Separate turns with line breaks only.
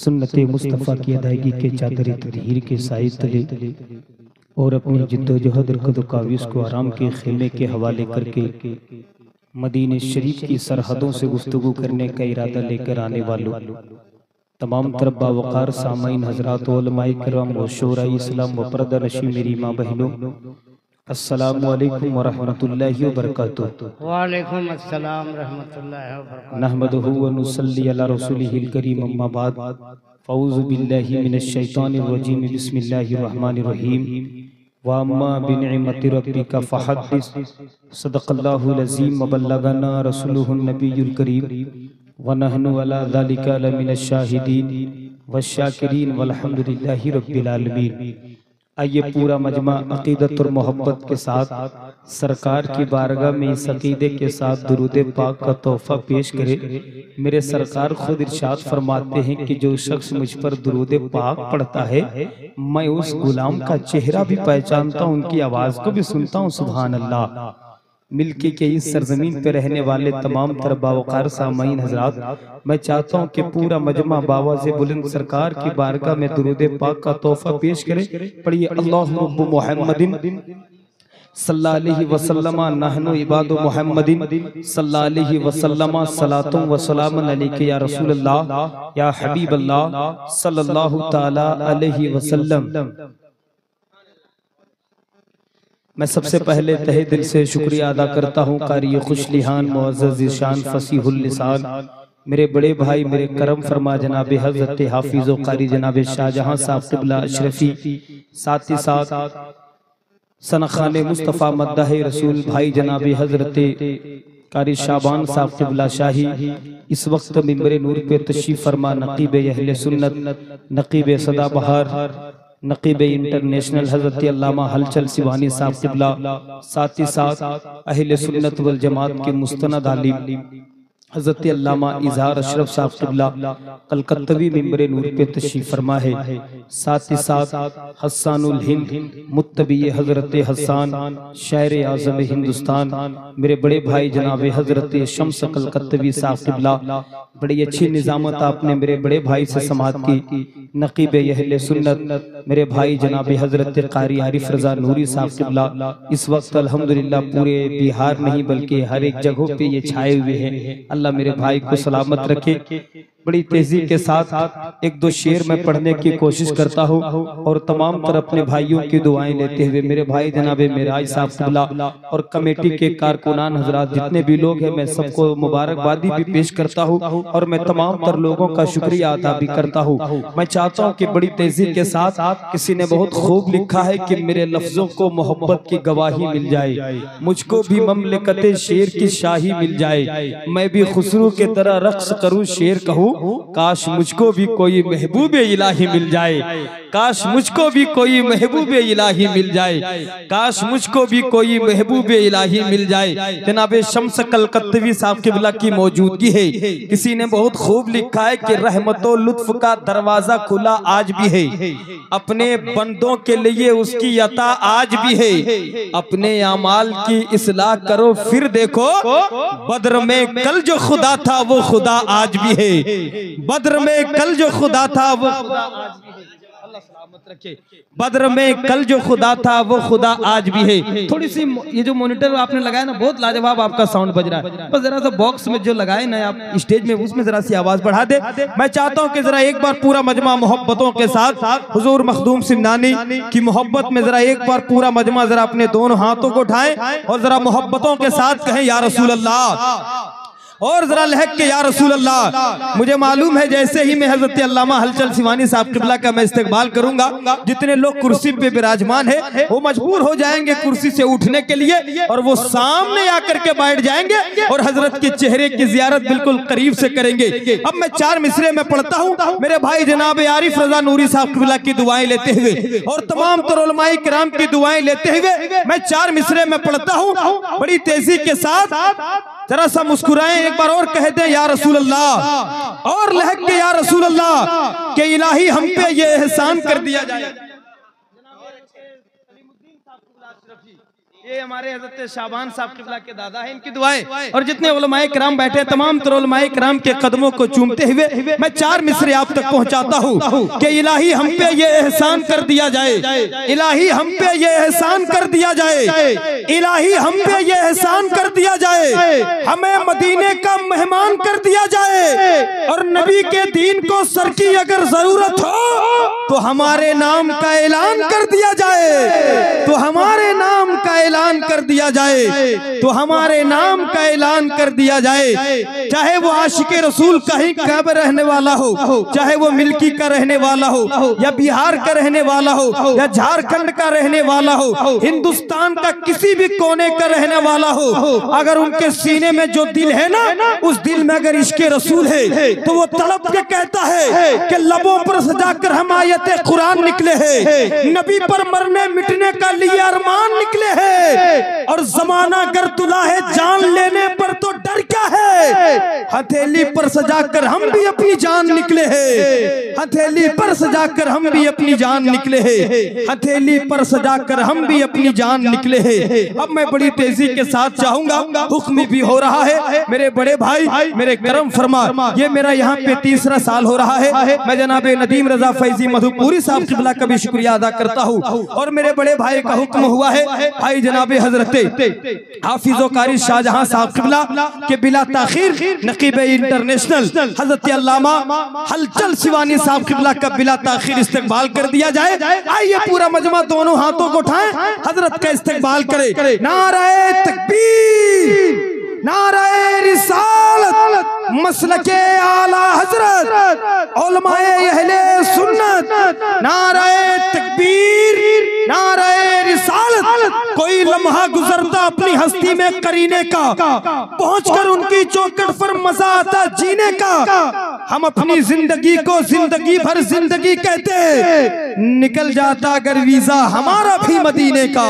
सुन्नत मुस्तफ़ा की अदायगी के चादर तदहीर के साए तले और अपनी जिद्दोजहद कदकाविश को आराम के खेमे के हवाले करके मदीने शरीफ की सरहदों से गुफ्तगू करने का इरादा लेकर आने वालों तमाम तरब्बा वक़ार सामाइन हज़रात उलमाए किराम व शोराए इस्लाम व पर्दा नशी मेरी माँ बहनों, अस्सलामु अलैकुम व रहमतुल्लाहि व बरकातुहू।
वालेकुम अस्सलाम रहमतुल्लाहि व बरकातुहू।
नहमदुहु व नुसल्ली अला रसूलिहिल करीम, अम्मा बाद, फ़ऊज़ु बिल्लाहि मिनश शैतानिर रजीम, बिस्मिल्लाहिर रहमानिर रहीम। व अम्मा बिनिअमति रब्बिका फहद्दिस, सदक़ल्लाहुल अज़ीम व बल्लगना रसूलुहुन नबियुल करीम व नहनु अला ज़ालिका लमिनश शाहिदीन वश्शाकिरीन वल्हम्दुलिल्लाहि रब्बिल आलमीन। आइए पूरा मजमा अक़ीदत और मोहब्बत के साथ सरकार की बारगाह में इस अक़ीदे के साथ दुरूद पाक का तोहफ़ा पेश करे। मेरे सरकार खुद इरशाद फरमाते हैं कि जो शख्स मुझ पर दुरूद पाक पढ़ता है मैं उस गुलाम का चेहरा भी पहचानता हूँ, उनकी आवाज़ को भी सुनता हूँ। सुभान अल्लाह। मिल्की के इस सरजमीन पे रहने वाले तमाम तरबा वक़ार सामाईन हज़रात, मैं चाहता हूँ कि पूरा मजमा बाबा से बुलंद सरकार की बारगाह में दुरूद पाक का तोहफ़ा पेश करे। पढ़िए अल्लाहु रब्बु मुहम्मदिन सल्लल्लाहु अलैहि वसल्लम नहनु इबादु मुहम्मदिन सल्लल्लाहु अलैहि वसल्लम सलातुम व सलामुन अलैका या रसूल अल्लाह या हबीब अल्लाह सल्लल्लाहु तआला अलैहि वसल्लम। मैं सबसे पहले तहे दिल से शुक्रिया अदा करता हूँ कारी खुशलिहान मुअज़्ज़ज़ शान फसीहुल लिसान मेरे बड़े भाई मेरे करम फरमा जनाब हज़रत हाफिज़ व कारी जनाब शाहजहां साहब क़िबला अशरफी, साथ ही साथ सनखाने मुस्तफ़ा मद्दाह रसूल भाई जनाब हज़रत कारी शाबान साहब क़िबला शाही इस वक्त मिंबर नूर पे तशरीफ़ फरमा नक़ीब अहले सुन्नत, नक़ीब सदाबहार, नक़ीब इंटरनेशनल हज़रत अल्लामा हलचल सिवानी साहब क़िबला, साथ ही साथ अहले सुन्नत वल जमात के मुस्तनद आलिम हज़रत अल्लामा इज़हार अशरफ साहब क़िबला कलकत्तवी मिंबर नूर पे तशरीफ़ फरमा है। साथ ही साथ हस्सानुल हिंद मुत्तबी हज़रत हस्सान शायर आज़म हिंदुस्तान मेरे बड़े भाई जनाब हज़रत शम्स कलकत्तवी साहब क़िबला, बड़ी अच्छी निज़ामत आपने मेरे बड़े भाई से समाअत की। नक़ीब अहले सुन्नत मेरे भाई जनाब हज़रत कारी आरिफ रज़ा नूरी साहब क़िबला इस वक्त अल्हम्दुलिल्लाह पूरे बिहार नहीं बल्कि हर एक जगहों पे ये छाए हुए हैं। अल्लाह मेरे भाई को सलामत रखे। बड़ी तेजी के साथ एक दो शेर में पढ़ने की कोशिश करता हूँ और तमाम तरह अपने भाइयों की दुआएं लेते हुए मेरे भाई जनाब मेराज साहब क़िबला और कमेटी के कारकुनान हजरात जितने भी लोग हैं मैं सबको मुबारकबादी भी पेश करता हूँ और मैं तमाम तर लोगों का शुक्रिया अदा भी करता हूँ। मैं चाहता हूँ कि बड़ी तेजी के साथ किसी ने बहुत खूब लिखा है कि मेरे लफ्जों को मोहब्बत की गवाही मिल जाए, मुझको भी ममलिकते शेर की शाही मिल जाए, मैं भी खुसरू के तरह रक्स करूँ शेर कहूँ, काश मुझको भी कोई महबूब इलाही मिल जाए, काश मुझको भी कोई महबूब इलाही मिल जाए, काश मुझको भी कोई महबूब इलाही मिल जाए। जनाब शम्स कलकत्तवी साहब क़िबला की मौजूदगी है। किसी ने बहुत खूब लिखा है कि रहमतो लुत्फ का दरवाजा खुला आज भी है, अपने बंदों के लिए उसकी अता आज भी है, अपने अमाल की इस्लाह करो फिर देखो, बद्र में कल जो खुदा था वो खुदा आज भी है, बद्र में कल जो खुदा था वो खुदा आज भी है। अल्लाह सलामत रखे। बद्र में कल जो खुदा था वो खुदा आज भी है। थोड़ी सी ये जो मॉनिटर आपने लगाया ना बहुत लाजवाब आपका साउंड बज रहा है, बस जरा सा बॉक्स में जो लगाए ना आप स्टेज में उसमें जरा सी आवाज बढ़ा दे। मैं चाहता हूँ कि जरा एक बार पूरा मजमा मोहब्बतों के साथ हुजूर मखदूम सिमनानी की मोहब्बत में जरा एक बार पूरा मजमा जरा अपने दोनों हाथों को उठाएं और जरा मोहब्बतों के साथ कहें या रसूल अल्लाह, और जरा लहक के या रसूल अल्लाह। मुझे मालूम है जैसे ही मैं हजरत अल्लामा हलचल सिवानी साहब क़िबला का मैं इस्तकबाल करूंगा, जितने लोग कुर्सी पे विराजमान है वो मजबूर हो जाएंगे कुर्सी से उठने के लिए और वो सामने आकर के बैठ जाएंगे और हजरत के चेहरे की जियारत बिल्कुल करीब से करेंगे। अब मैं चार मिसरे में पढ़ता हूँ मेरे भाई जनाब आरिफ रजा नूरी साहब क़िबला की दुआएं लेते हुए और तमाम तर उलमाए किराम की दुआएं लेते हुए मैं चार मिसरे में पढ़ता हूँ। बड़ी तेजी के साथ जरा सा मुस्कुराएं, एक बार और कह दें या रसूल अल्लाह, और लहक के या रसूल अल्लाह के इलाही हम पे ये एहसान कर दिया जाए। ये हमारे हजरत शाबान साहब किबला के दादा हैं, इनकी दुआएं और जितने उलमाए किराम बैठे तमाम तर उलमाए किराम के कदमों को चूमते हुए मैं 4 मिसरे आप तक पहुंचाता हूं कि इलाही हम पे ये एहसान कर दिया जाए, इलाही हम पे ये एहसान कर दिया जाए, इलाही हम पे ये एहसान कर दिया जाए, हमें मदीने का मेहमान कर दिया जाए और नबी के दीन को सर की अगर जरूरत हो तो हमारे नाम का ऐलान कर दिया जाए, तो हमारे नाम का ऐलान कर दिया जाए, तो हमारे नाम का ऐलान कर दिया जाए। चाहे वो आशिक रसूल कहीं का रहने वाला हो, चाहे वो मिल्की का रहने वाला हो या बिहार का रहने वाला हो या झारखंड का रहने वाला हो, हिंदुस्तान का किसी भी कोने का रहने वाला हो, अगर उनके सीने में जो दिल है ना, उस दिल में अगर इश्क रसूल है तो वो तड़प के कहता है कि लबों पर सजाकर हम आयते कुरान निकले हैं, नबी पर मरने मिटने का लिए अरमान निकले हैं और जमाना अगर तुला है जान लेने पर तो डर क्या है, हथेली पर सजाकर हम भी अपनी जान निकले हैं, हथेली पर सजाकर हम भी अपनी जान निकले हैं, हथेली पर सजाकर हम भी अपनी जान निकले हैं। अब मैं बड़ी तेजी के साथ चाहूंगा, हुक्म भी हो रहा है मेरे बड़े भाई, मेरे करम फरमा, ये मेरा यहाँ पे 3रा साल हो रहा है। मैं जनाब नदीम रजा फैजी मधुपुरी साहब किबला का भी शुक्रिया अदा करता हूँ और मेरे बड़े भाई का हुक्म हुआ है भाई जनाब हजरत हाफिजो कारी शाहजहां साहब किबला के बिला ताखीर नकीब इंटरनेशनल हजरत अल्लामा हलचल सिवानी साहब किबला का बिला ताखीर इस्तकबाल कर दिया जाए। आइए पूरा मजमा दोनों हाथों को उठाएं, हजरत का इस्तकबाल करे। नारे तकबीर, नारे रिसालत, मसलके आला हजरत, उलमाए अहले सुन्नत, नारे तकबीर, नारे रिसालत। कोई लम्हा गुजरता अपनी हस्ती में करीने का, पहुंचकर उनकी चौखट पर मजा आता जीने का। हम अपनी जिंदगी को जिंदगी भर जिंदगी कहते, निकल जाता अगर वीजा हमारा भी मदीने का।